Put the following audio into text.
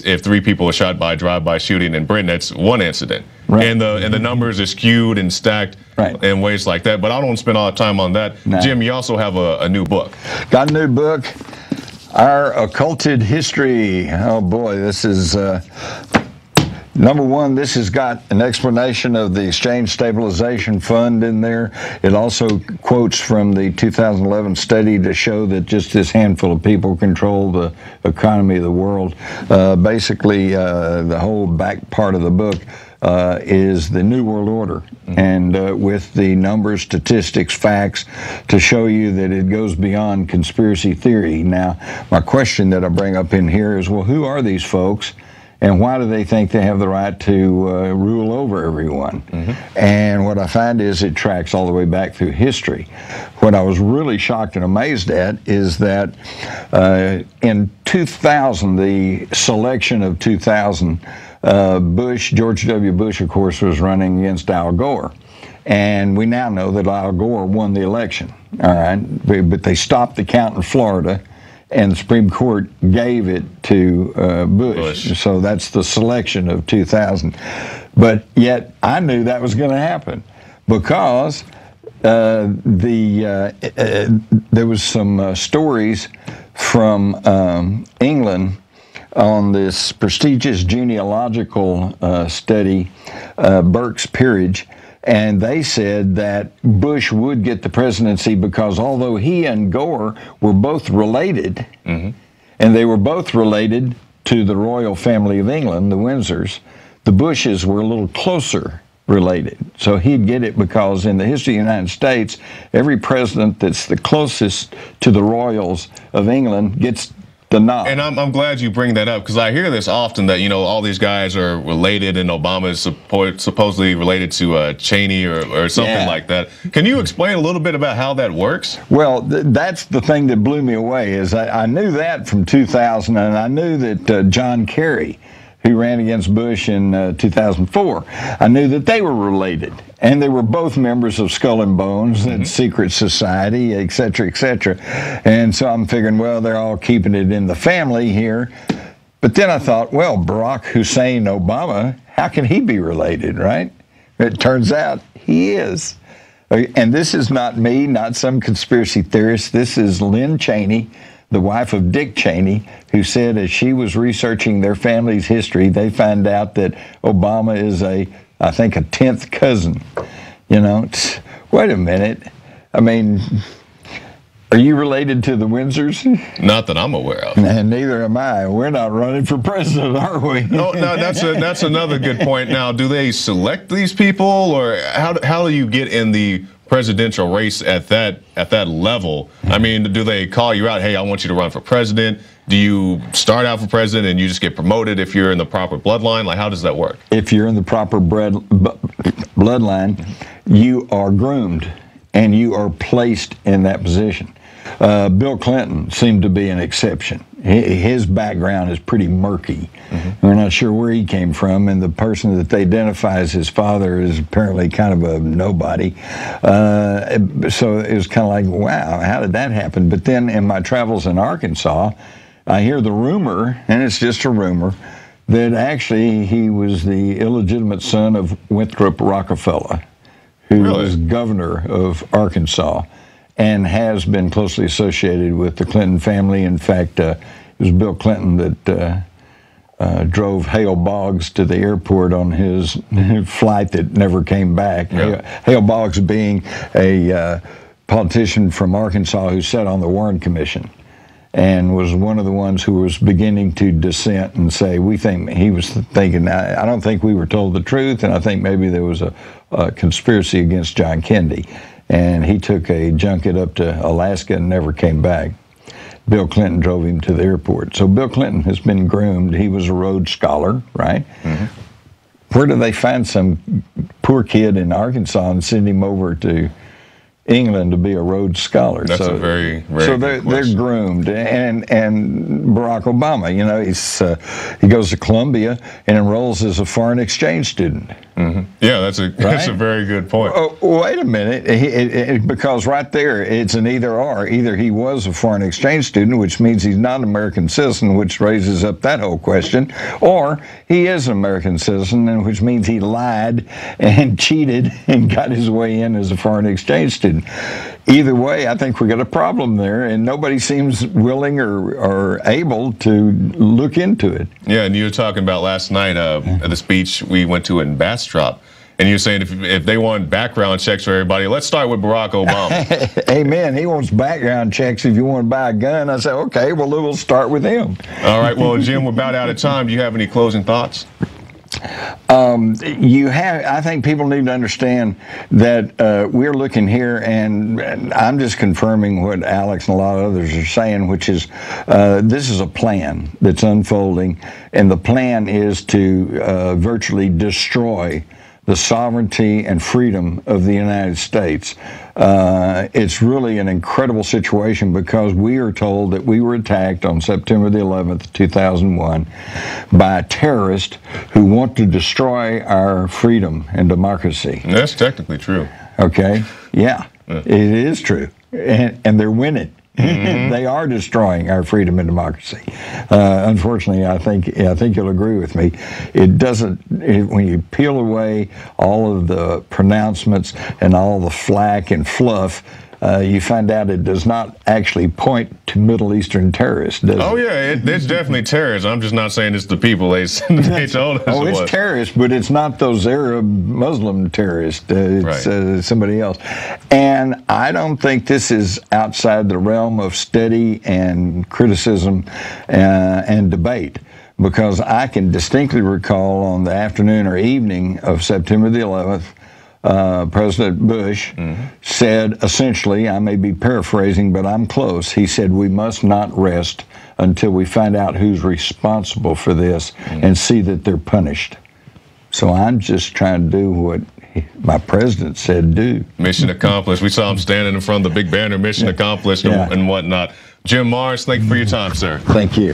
if 3 people are shot by drive-by shooting in Britain, that's 1 incident. Right. And the numbers are skewed and stacked in ways like that. But I don't spend all the time on that. No. Jim, you also have a new book. Got a new book, Our Occulted History. Oh boy, this is number one. This has got an explanation of the Exchange Stabilization Fund in there. It also quotes from the 2011 study to show that just this handful of people control the economy of the world. Basically, the whole back part of the book is the New World Order, and with the numbers, statistics, facts to show you that it goes beyond conspiracy theory. Now, my question that I bring up in here is, well, who are these folks, and why do they think they have the right to rule over everyone? And what I find is it tracks all the way back through history. What I was really shocked and amazed at is that in 2000, the selection of 2000, George W. Bush, of course, was running against Al Gore. And we now know that Al Gore won the election, all right? But they stopped the count in Florida, and the Supreme Court gave it to Bush. So that's the selection of 2000. But yet I knew that was going to happen because there was some stories from England on this prestigious genealogical study, Burke's Peerage, and they said that Bush would get the presidency because although he and Gore were both related, and they were both related to the royal family of England, the Windsors, the Bushes were a little closer related. So he'd get it because in the history of the United States, every president that's the closest to the royals of England gets the nod. And I'm glad you bring that up because I hear this often that, you know, all these guys are related and Obama is supposedly related to Cheney or something like that. Can you explain a little bit about how that works? Well, that's the thing that blew me away is I knew that from 2000, and I knew that John Kerry, who ran against Bush in 2004, I knew that they were related. And they were both members of Skull and Bones and Secret Society, et cetera, et cetera. And so I'm figuring, well, they're all keeping it in the family here. But then I thought, well, Barack Hussein Obama, how can he be related, right? It turns out he is. And this is not me, not some conspiracy theorist. This is Lynn Cheney, the wife of Dick Cheney, who said as she was researching their family's history, they found out that Obama is I think a 10th cousin. You know, wait a minute. I mean, are you related to the Windsors? Not that I'm aware of. And neither am I. We're not running for president, are we? No, that's another good point. Now, do they select these people, or how do you get in the presidential race at that level? I mean, do they call you out? Hey, I want you to run for president. Do you start out for president and you just get promoted if you're in the proper bloodline? Like, how does that work? If you're in the proper bloodline, you are groomed and you are placed in that position. Bill Clinton seemed to be an exception. His background is pretty murky. We're not sure where he came from, and the person that they identify as his father is apparently kind of a nobody. So it was kind of like, wow, how did that happen? But then in my travels in Arkansas, I hear the rumor, and it's just a rumor, that actually he was the illegitimate son of Winthrop Rockefeller, who was governor of Arkansas and has been closely associated with the Clinton family. In fact, it was Bill Clinton that drove Hale Boggs to the airport on his flight that never came back. Hale Boggs being a politician from Arkansas who sat on the Warren Commission and was one of the ones who was beginning to dissent and say, we think, he was thinking, I don't think we were told the truth, and I think maybe there was a conspiracy against John Kennedy. And he took a junket up to Alaska and never came back. Bill Clinton drove him to the airport. So Bill Clinton has been groomed. He was a Rhodes Scholar, right? Where do they find some poor kid in Arkansas and send him over to England to be a Rhodes Scholar? That's a very, very so they're groomed. And Barack Obama, you know, he goes to Columbia and enrolls as a foreign exchange student. Yeah, that's a very good point. Oh, wait a minute, because right there, it's an either or. Either he was a foreign exchange student, which means he's not an American citizen, which raises up that whole question, or he is an American citizen, and which means he lied and cheated and got his way in as a foreign exchange student. Either way, I think we got a problem there, and nobody seems willing or able to look into it. Yeah, and you were talking about last night at the speech we went to in Bastrop, and you're saying if they want background checks for everybody, let's start with Barack Obama. Amen. He wants background checks if you want to buy a gun. I said, okay, well, we'll start with him. All right, well, Jim, we're about out of time. Do you have any closing thoughts? I think people need to understand that we're looking here, and I'm just confirming what Alex and a lot of others are saying, which is this is a plan that's unfolding, and the plan is to virtually destroy the sovereignty and freedom of the United States. It's really an incredible situation because we are told that we were attacked on September the 11th, 2001 by a terrorist who want to destroy our freedom and democracy. That's technically true. Okay? Yeah, it is true. And they're winning. They are destroying our freedom and democracy. Unfortunately, I think you'll agree with me. It doesn't. When you peel away all of the pronouncements and all the flack and fluff, you find out it does not actually point to Middle Eastern terrorists, does it? Oh, yeah, it's definitely terrorists. I'm just not saying it's the people they told us Oh, it it's was. terrorists, but it's not those Arab Muslim terrorists. It's somebody else. And I don't think this is outside the realm of study and criticism and debate, because I can distinctly recall on the afternoon or evening of September the 11th, President Bush said, essentially, I may be paraphrasing, but I'm close. He said, we must not rest until we find out who's responsible for this and see that they're punished. So I'm just trying to do what my president said do. Mission accomplished. We saw him standing in front of the big banner, mission accomplished, and whatnot. Jim Marrs, thank you for your time, sir. Thank you.